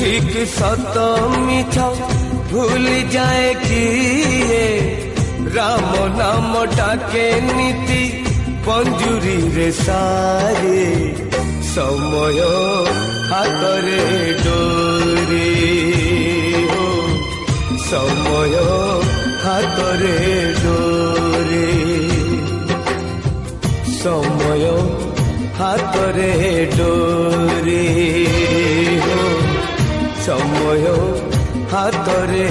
ठीक सत मिछ भूल जाए किए राम नाम डाके नीति पंजुरी रे सारे समय हातरे डोरी हो समय हातरे डोरी समय हातरे डोरी हो समय हातरे